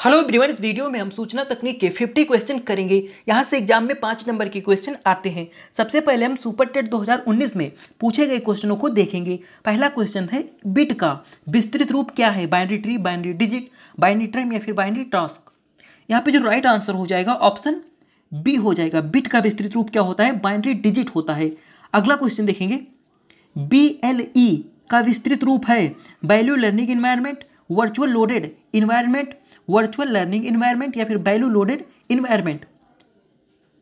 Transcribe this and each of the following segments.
Hello everyone, इस video में हम सूचना तकनीक के 50 क्वेश्चन करेंगे। यहाँ से एग्जाम में 5 नंबर के क्वेश्चन आते हैं। सबसे पहले हम सुपर टेट 2019 में पूछे गए क्वेश्चनों को देखेंगे। पहला क्वेश्चन है, बिट का विस्तृत रूप क्या है? Binary tree, binary digit, binary ट्राइम या फिर बाइनरी टास्क। यहाँ पे जो राइट आंसर हो जाएगा ऑप्शन बी हो जाएगा। बिट का विस्तृत रूप क्या होता है? बाइनरी डिजिट होता है। अगला क्वेश्चन देखेंगे, BLE का विस्तृत रूप है value learning environment, virtual loaded environment, virtual learning environment या फिर वैल्यू लोडेड इन्वायरमेंट।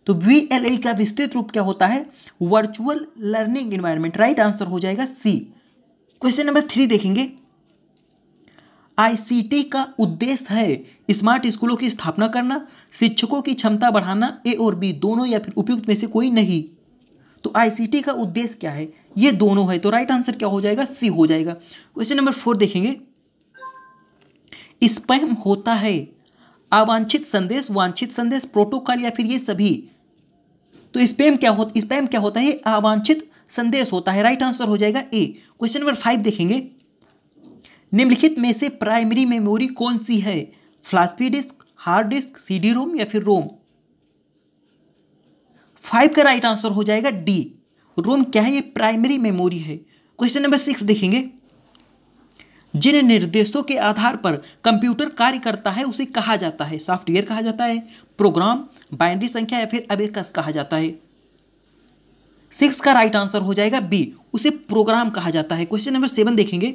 तो VLE का विस्तृत रूप क्या होता है? Virtual learning environment. Right answer हो जाएगा सी। क्वेश्चन नंबर 3 देखेंगे, ICT का उद्देश्य है स्मार्ट स्कूलों की स्थापना करना, शिक्षकों की क्षमता बढ़ाना, ए और बी दोनों या फिर उपयुक्त में से कोई नहीं। तो ICT का उद्देश्य क्या है? ये दोनों है। तो राइट आंसर क्या हो जाएगा? सी हो जाएगा। क्वेश्चन नंबर 4 देखेंगे, स्पैम होता है अवांछित संदेश, वांछित संदेश, प्रोटोकॉल या फिर ये सभी। तो स्पैम क्या होता है? अवांछित संदेश होता है। राइट आंसर हो जाएगा ए। क्वेश्चन नंबर 5 देखेंगे, निम्नलिखित में से प्राइमरी मेमोरी कौन सी है? Floppy disk, hard disk, CD रोम या फिर रोम। 5 का राइट आंसर हो जाएगा डी। रोम क्या है? ये प्राइमरी मेमोरी है। क्वेश्चन नंबर 6 देखेंगे, जिन निर्देशों के आधार पर कंप्यूटर कार्य करता है उसे कहा जाता है? सॉफ्टवेयर कहा जाता है, प्रोग्राम, बाइनरी संख्या या फिर अबेकस कहा जाता है। 6 का राइट आंसर हो जाएगा बी, उसे प्रोग्राम कहा जाता है। क्वेश्चन नंबर 7 देखेंगे,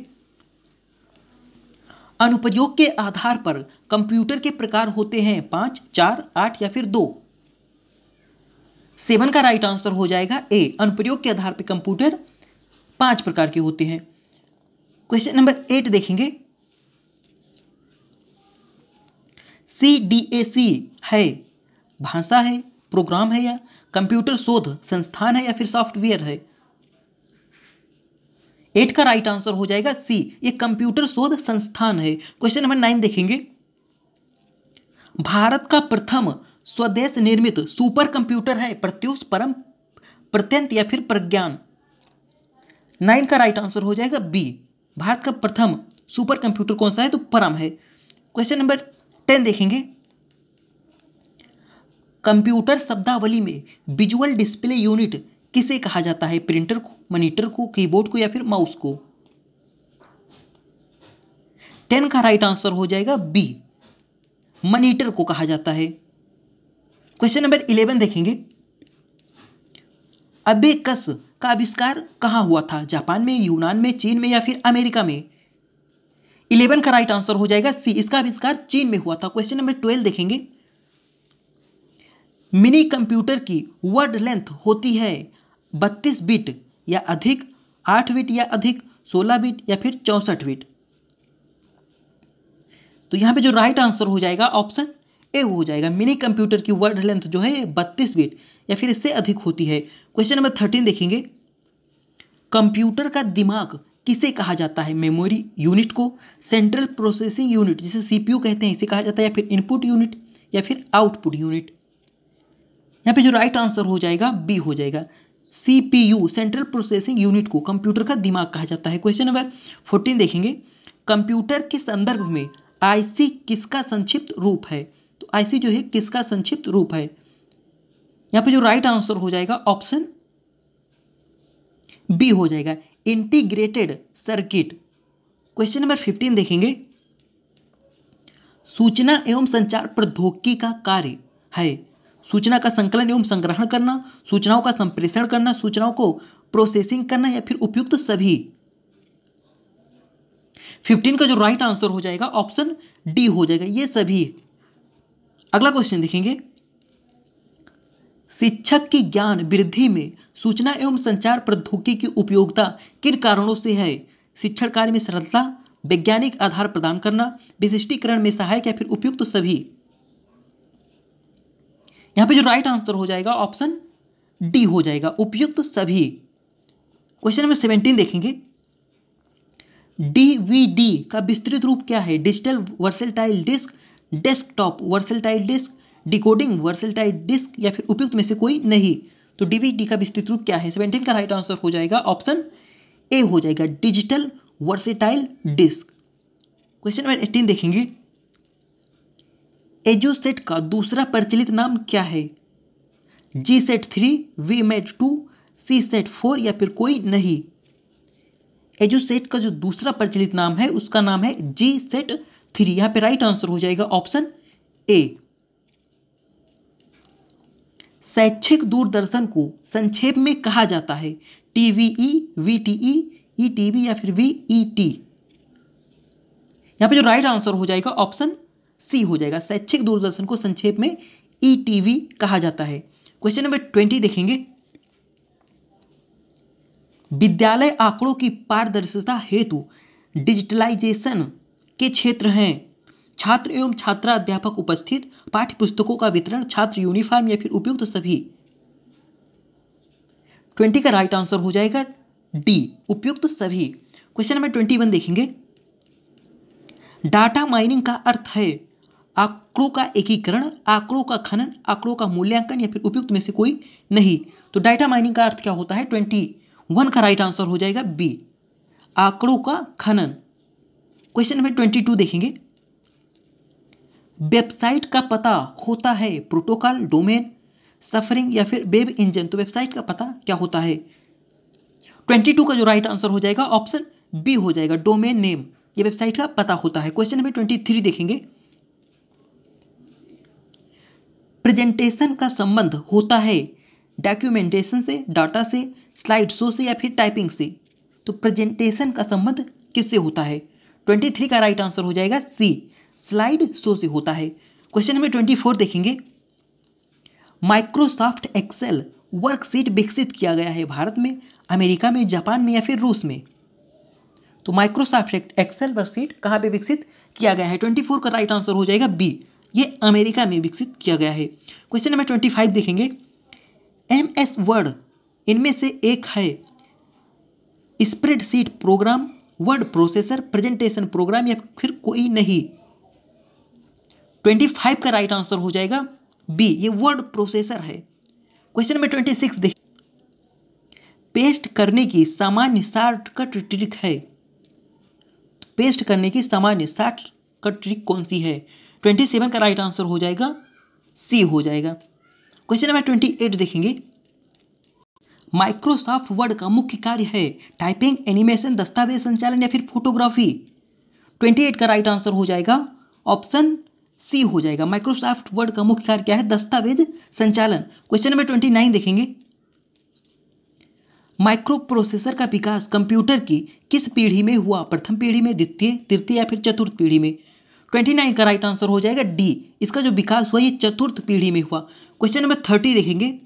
अनुप्रयोग के आधार पर कंप्यूटर के प्रकार होते हैं 5, 4, 8 या फिर 2। 7 का राइट आंसर हो जाएगा ए, अनुप्रयोग के आधार पर कंप्यूटर 5 प्रकार के होते हैं। क्वेश्चन नंबर 8 देखेंगे, CDAC है भाषा है, प्रोग्राम है या कंप्यूटर शोध संस्थान है या फिर सॉफ्टवेयर है? 8 का राइट आंसर हो जाएगा सी, ये कंप्यूटर शोध संस्थान है। क्वेश्चन नंबर 9 देखेंगे, भारत का प्रथम स्वदेश निर्मित सुपर कंप्यूटर है प्रत्यूष, परम, प्रत्यंत या फिर प्रज्ञान। 9 का राइट आंसर हो जाएगा बी, भारत का प्रथम सुपर कंप्यूटर कौन सा है? तो परम है। क्वेश्चन नंबर 10 देखेंगे, कंप्यूटर शब्दावली में विजुअल डिस्प्ले यूनिट किसे कहा जाता है? प्रिंटर को, मॉनिटर को, कीबोर्ड को या फिर माउस को। 10 का राइट आंसर हो जाएगा बी, मॉनिटर को कहा जाता है। क्वेश्चन नंबर 11 देखेंगे, अबेकस का आविष्कार कहाँ हुआ था? जापान में, यूनान में, चीन में या फिर अमेरिका में। 11 का राइट आंसर हो जाएगा सी, इसका आविष्कार चीन में हुआ था। क्वेश्चन नंबर 12 देखेंगे, मिनी कंप्यूटर की वर्ड लेंथ होती है 32 बिट या अधिक, 8 बिट या अधिक, 16 बिट या फिर 64 बिट। तो यहां पे जो राइट आंसर हो जाएगा ऑप्शन ए हो जाएगा। मिनी कंप्यूटर की वर्ड लेंथ जो है 32 बिट या फिर इससे अधिक होती है। क्वेश्चन नंबर 13 देखेंगे, कंप्यूटर का दिमाग किसे कहा जाता है? मेमोरी यूनिट को, सेंट्रल प्रोसेसिंग यूनिट जिसे CPU कहते हैं इसे कहा जाता है, या फिर इनपुट यूनिट या फिर आउटपुट यूनिट। यहाँ पे जो राइट आंसर हो जाएगा बी हो जाएगा। CPU सेंट्रल प्रोसेसिंग यूनिट को कंप्यूटर का दिमाग कहा जाता है। क्वेश्चन नंबर 14 देखेंगे, कंप्यूटर के संदर्भ में IC किसका संक्षिप्त रूप है? तो IC जो है किसका संक्षिप्त रूप है? यहाँ पे जो राइट आंसर हो जाएगा ऑप्शन बी हो जाएगा, इंटीग्रेटेड सर्किट। क्वेश्चन नंबर 15 देखेंगे, सूचना एवं संचार प्रौद्योगिकी का कार्य है सूचना का संकलन एवं संग्रहण करना, सूचनाओं का संप्रेषण करना, सूचनाओं को प्रोसेसिंग करना या फिर उपयुक्त सभी। 15 का जो राइट आंसर हो जाएगा ऑप्शन डी हो जाएगा, ये सभी। अगला क्वेश्चन देखेंगे, शिक्षक की ज्ञान वृद्धि में सूचना एवं संचार प्रौद्योगिकी की उपयोगिता किन कारणों से है? शिक्षण कार्य में सरलता, वैज्ञानिक आधार प्रदान करना, विशिष्टीकरण में सहायक या फिर उपयुक्त सभी। यहां पे जो राइट आंसर हो जाएगा ऑप्शन डी हो जाएगा, उपयुक्त सभी। क्वेश्चन नंबर 17 देखेंगे, DVD का विस्तृत रूप क्या है? Digital versatile disc, desktop versatile disc, decoding versatile disc या फिर उपयुक्त में से कोई नहीं। तो DVD का विस्तृत रूप क्या है? 17 का राइट आंसर हो जाएगा ऑप्शन ए हो जाएगा, digital versatile disc. Question number 18 देखेंगे, एजुसेट का दूसरा प्रचलित नाम क्या है? जीसेट 3, वीमेट 2, सीसेट 4 या फिर कोई नहीं? एजुसेट का जो दूसरा प्रचलित नाम है उसका नाम है जीसेट 3। यहां पे राइट आंसर हो जाएगा ऑप्शन ए। शैक्षिक दूरदर्शन को संक्षेप में कहा जाता है? टीवीई, वीटीई, ईटीवी या फिर वीईटी? यहां पे जो राइट आंसर हो जाएगा ऑप्शन सी हो जाएगा। शैक्षिक दूरदर्शन को संक्षेप में ईटीवी कहा जाता है। क्वेश्चन नंबर 20 देखेंगे। विद्यालय आंकड़ों की पारदर्शिता हेतु डिजिटलाइजेशन के क्षेत्र हैं? छात्र एवं छात्रा अध्यापक उपस्थित, पाठ्य पुस्तकों का वितरण, छात्र यूनिफॉर्म या फिर उपयुक्त सभी? 20 का राइट आंसर हो जाएगा डी, उपयुक्त सभी। क्वेश्चन नंबर 21 देखेंगे। डाटा माइनिंग का अर्थ है आंकड़ों का एकीकरण, आंकड़ों का खनन, आंकड़ों का मूल्यांकन या फिर उपयुक्त में से कोई नहीं? तो डाटा माइनिंग का अर्थ क्या होता है? 21 का राइट आंसर हो जाएगा बी, आंकड़ों का खनन। क्वेश्चन नंबर 22 देखेंगे। वेबसाइट का पता होता है प्रोटोकॉल, डोमेन, सफरिंग या फिर वेब इंजन? तो वेबसाइट का पता क्या होता है? 22 का जो राइट आंसर हो जाएगा ऑप्शन बी हो जाएगा, डोमेन नेम। ये वेबसाइट का पता होता है। क्वेश्चन नंबर 23 देखेंगे। प्रेजेंटेशन का संबंध होता है डॉक्यूमेंटेशन से, डाटा से, स्लाइड शो से या फिर टाइपिंग से? तो प्रेजेंटेशन का संबंध किससे होता है? 23 का राइट आंसर हो जाएगा सी, स्लाइड शो से होता है। क्वेश्चन नंबर 24 देखेंगे। माइक्रोसॉफ्ट एक्सेल वर्कशीट विकसित किया गया है भारत में, अमेरिका में, जापान में या फिर रूस में? तो माइक्रोसॉफ्ट एक्सेल वर्कशीट कहाँ पे विकसित किया गया है? 24 का राइट आंसर हो जाएगा बी, ये अमेरिका में विकसित किया गया है। क्वेश्चन नंबर 25 देखेंगे। MS वर्ड इनमें से एक है? Spreadsheet programme, word processor, presentation programme या फिर कोई नहीं? 25 का राइट आंसर हो जाएगा बी, ये वर्ड प्रोसेसर है। क्वेश्चन नंबर 26 देखिए। पेस्ट करने की सामान्य शॉर्टकट ट्रिक है? पेस्ट करने की सामान्य शॉर्टकट ट्रिक कौन सी है? 27 का राइट आंसर हो जाएगा सी हो जाएगा। क्वेश्चन नंबर 28 देखेंगे। माइक्रोसॉफ्ट वर्ड का मुख्य कार्य है टाइपिंग, एनिमेशन, दस्तावेज संचालन या फिर फोटोग्राफी? 28 का राइट आंसर हो जाएगा ऑप्शन सी हो जाएगा। माइक्रोसॉफ्ट वर्ड का मुख्य कार्य क्या है? दस्तावेज संचालन। क्वेश्चन नंबर 29 देखेंगे। माइक्रो प्रोसेसर का विकास कंप्यूटर की किस पीढ़ी में हुआ? प्रथम पीढ़ी में, द्वितीय, तृतीय या फिर चतुर्थ पीढ़ी में? 29 का राइट आंसर हो जाएगा डी, इसका जो विकास हुआ ये चतुर्थ पीढ़ी में हुआ। क्वेश्चन नंबर 30 देखेंगे।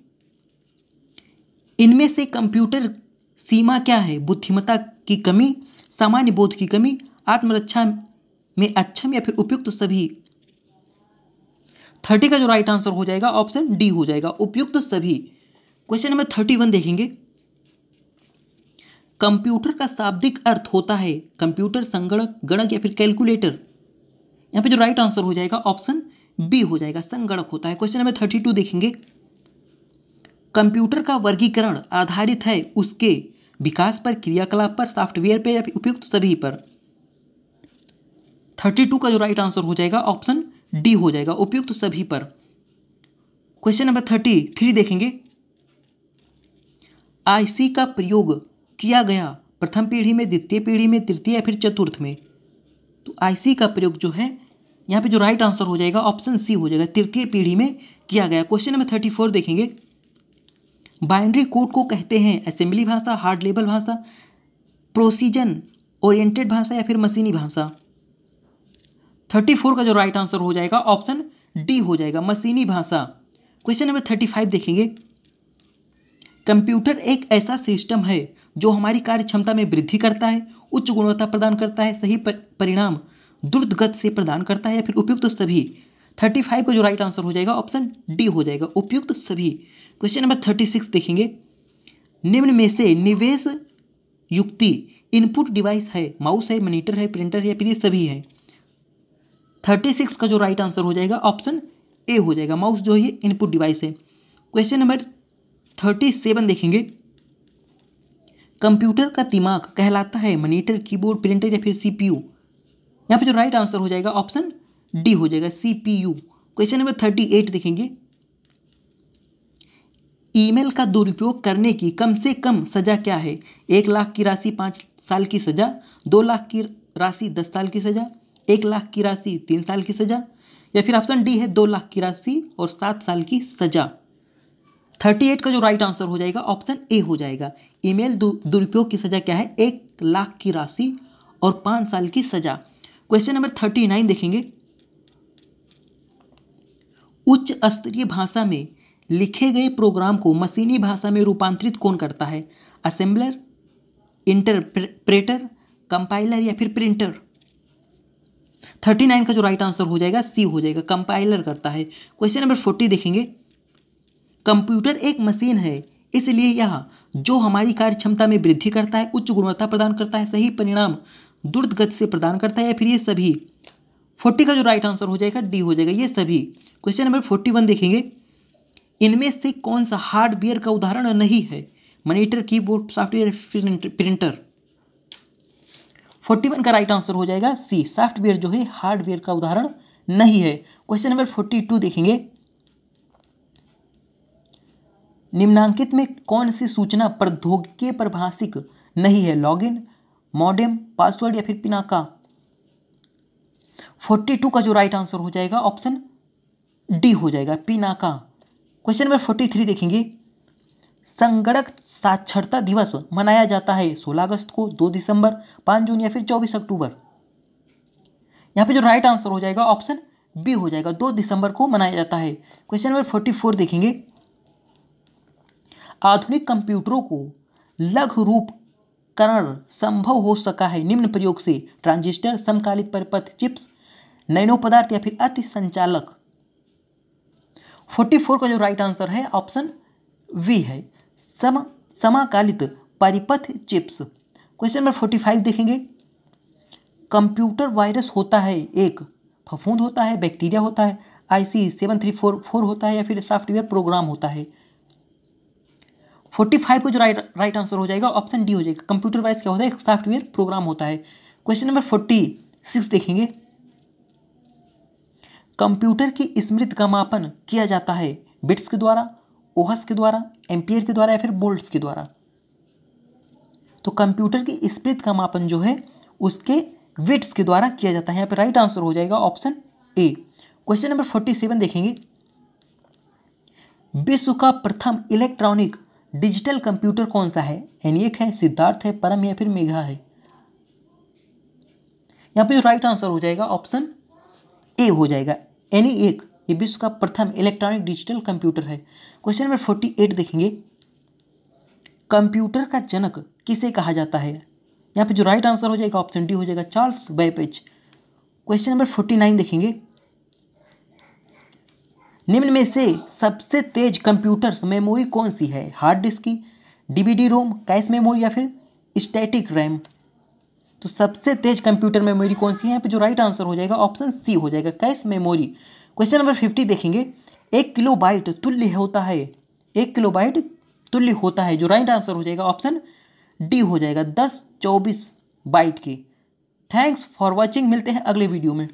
इनमें से कंप्यूटर सीमा क्या है? बुद्धिमत्ता की कमी, सामान्य बोध की कमी, आत्मरक्षा में अक्षम या फिर उपयुक्त सभी? 30 का जो राइट आंसर हो जाएगा ऑप्शन डी हो जाएगा, उपयुक्त सभी। क्वेश्चन नंबर 31 देखेंगे। कंप्यूटर का शाब्दिक अर्थ होता है कंप्यूटर, संगणक, गणक या फिर कैलकुलेटर? यहां पे जो राइट आंसर हो जाएगा ऑप्शन बी हो जाएगा, संगणक होता है। क्वेश्चन नंबर 32 देखेंगे। कंप्यूटर का वर्गीकरण आधारित है उसके विकास पर, क्रियाकलाप पर, सॉफ्टवेयर पर या फिर उपयुक्त सभी पर? 32 का जो राइट आंसर हो जाएगा ऑप्शन डी हो जाएगा, उपयुक्त सभी पर। क्वेश्चन नंबर 33 देखेंगे। आईसी का प्रयोग किया गया प्रथम पीढ़ी में, द्वितीय पीढ़ी में, तृतीय या फिर चतुर्थ में? तो आईसी का प्रयोग जो है यहाँ पे जो राइट आंसर हो जाएगा ऑप्शन सी हो जाएगा, तृतीय पीढ़ी में किया गया। क्वेश्चन नंबर 34 देखेंगे। बाइनरी कोड को कहते हैं असेंबली भाषा, हार्ड लेवल भाषा, प्रोसीजन ओरिएंटेड भाषा या फिर मशीनी भाषा? 34 का जो राइट आंसर हो जाएगा ऑप्शन डी हो जाएगा, मशीनी भाषा। क्वेश्चन नंबर 35 देखेंगे। कंप्यूटर एक ऐसा सिस्टम है जो हमारी कार्य क्षमता में वृद्धि करता है, उच्च गुणवत्ता प्रदान करता है, सही परिणाम द्रुत गति से प्रदान करता है या फिर उपयुक्त सभी? 35 का जो राइट आंसर हो जाएगा ऑप्शन डी हो जाएगा, उपयुक्त सभी। क्वेश्चन नंबर 36 देखेंगे। निम्न में से निवेश युक्ति इनपुट डिवाइस है? माउस है, मॉनिटर है, प्रिंटर है या फिर ये सभी है? 36 का जो राइट आंसर हो जाएगा ऑप्शन ए हो जाएगा, माउस जो है ये इनपुट डिवाइस है। क्वेश्चन नंबर 37 देखेंगे। कंप्यूटर का दिमाग कहलाता है मॉनिटर, कीबोर्ड, प्रिंटर या फिर सीपीयू? यहाँ पे जो राइट आंसर हो जाएगा ऑप्शन डी हो जाएगा, सीपीयू। क्वेश्चन नंबर 38 देखेंगे, ईमेल का दुरुपयोग करने की कम से कम सजा क्या है? 1 लाख की राशि 5 साल की सजा, 2 लाख की राशि 10 साल की सजा, 1 लाख की राशि 3 साल की सजा, या फिर ऑप्शन डी है 2 लाख की राशि और 7 साल की सजा। 38 का जो राइट आंसर हो जाएगा ऑप्शन ए हो जाएगा। ईमेल दुरुपयोग की सजा क्या है? 1 लाख की राशि और 5 साल की सजा। क्वेश्चन नंबर 39 देखेंगे, उच्च स्तरीय भाषा में लिखे गए प्रोग्राम को मशीनी भाषा में रूपांतरित कौन करता है? असेंबलर, इंटरप्रेटर, कंपाइलर या फिर प्रिंटर? 39 का जो राइट आंसर हो जाएगा सी हो जाएगा, कंपाइलर करता है। क्वेश्चन नंबर 40 देखेंगे, कंप्यूटर एक मशीन है, इसलिए यह जो हमारी कार्य क्षमता में वृद्धि करता है, उच्च गुणवत्ता प्रदान करता है, सही परिणाम द्रुत गति से प्रदान करता है, या फिर ये सभी? 40 का जो राइट आंसर हो जाएगा डी हो जाएगा, ये सभी। क्वेश्चन नंबर 41 देखेंगे, इनमें से कौन सा हार्डवेयर का उदाहरण नहीं है? Monitor, keyboard, software, printer? 41 का राइट आंसर हो जाएगा सी, सॉफ्टवेयर जो है हार्डवेयर का उदाहरण नहीं है। क्वेश्चन नंबर 42 देखेंगे, निम्नांकित में कौन सी सूचना प्रौद्योगिकी परिभाषिक नहीं है? लॉगिन, मॉडेम, पासवर्ड या फिर पिनाका? 42 का जो राइट आंसर हो जाएगा ऑप्शन डी हो जाएगा, पिनाका। क्वेश्चन नंबर 43 देखेंगे, संगणक साक्षरता दिवस मनाया जाता है 16 अगस्त को, 2 दिसंबर, 5 जून या फिर 24 अक्टूबर? यहाँ पे जो राइट आंसर हो जाएगा ऑप्शन बी हो जाएगा, 2 दिसंबर को मनाया जाता है। क्वेश्चन नंबर 44 देखेंगे, आधुनिक कंप्यूटरों को लघु रूपकरण संभव हो सका है निम्न प्रयोग से? ट्रांजिस्टर, समकालिक परिपथ, चिप्स, नैनो पदार्थ या फिर अति संचालक? 44 का जो राइट आंसर है ऑप्शन वी है, समाकालित परिपथ चिप्स। क्वेश्चन नंबर 45 देखेंगे, कंप्यूटर वायरस होता है? एक फफूंद होता है, बैक्टीरिया होता है, IC 7344 होता है, या फिर सॉफ्टवेयर प्रोग्राम होता है? 45 को जो राइट आंसर हो जाएगा ऑप्शन डी हो जाएगा, कंप्यूटर वायरस क्या होता है? एक सॉफ्टवेयर प्रोग्राम होता है। क्वेश्चन नंबर 46 देखेंगे, कंप्यूटर की स्मृति का मापन किया जाता है बिट्स के द्वारा, ओहस के द्वारा, एम्पियर के द्वारा या फिर वोल्ट्स के द्वारा? तो कंप्यूटर की स्मृति का मापन जो है उसके बिट्स के द्वारा किया जाता है। यहाँ पे राइट आंसर हो जाएगा ऑप्शन ए। क्वेश्चन नंबर 47 देखेंगे, विश्व का प्रथम इलेक्ट्रॉनिक डिजिटल कंप्यूटर कौन सा है? एनिएक है, सिद्धार्थ है, परम या फिर मेघा है? यहाँ पे जो राइट आंसर हो जाएगा ऑप्शन ए हो जाएगा, एनिएक। ये विश्व का प्रथम इलेक्ट्रॉनिक डिजिटल कंप्यूटर है। क्वेश्चन नंबर 48 देखेंगे, कंप्यूटर का जनक किसे कहा जाता है? यहाँ पे जो राइट आंसर हो जाएगा ऑप्शन डी हो जाएगा, चार्ल्स बैबेज। क्वेश्चन नंबर 49 देखेंगे, निम्न में से सबसे तेज कंप्यूटर्स मेमोरी कौन सी है? हार्ड डिस्क की, DVD रोम, कैश मेमोरी या फिर स्टैटिक रैम? तो सबसे तेज कंप्यूटर मेमोरी कौन सी है? यहाँ पे जो राइट आंसर हो जाएगा ऑप्शन सी हो जाएगा, कैश मेमोरी। क्वेश्चन नंबर 50 देखेंगे, 1 किलोबाइट तुल्य होता है? 1 किलोबाइट तुल्य होता है, जो राइट आंसर हो जाएगा ऑप्शन डी हो जाएगा, 10-24 बाइट के। थैंक्स फॉर वॉचिंग, मिलते हैं अगले वीडियो में।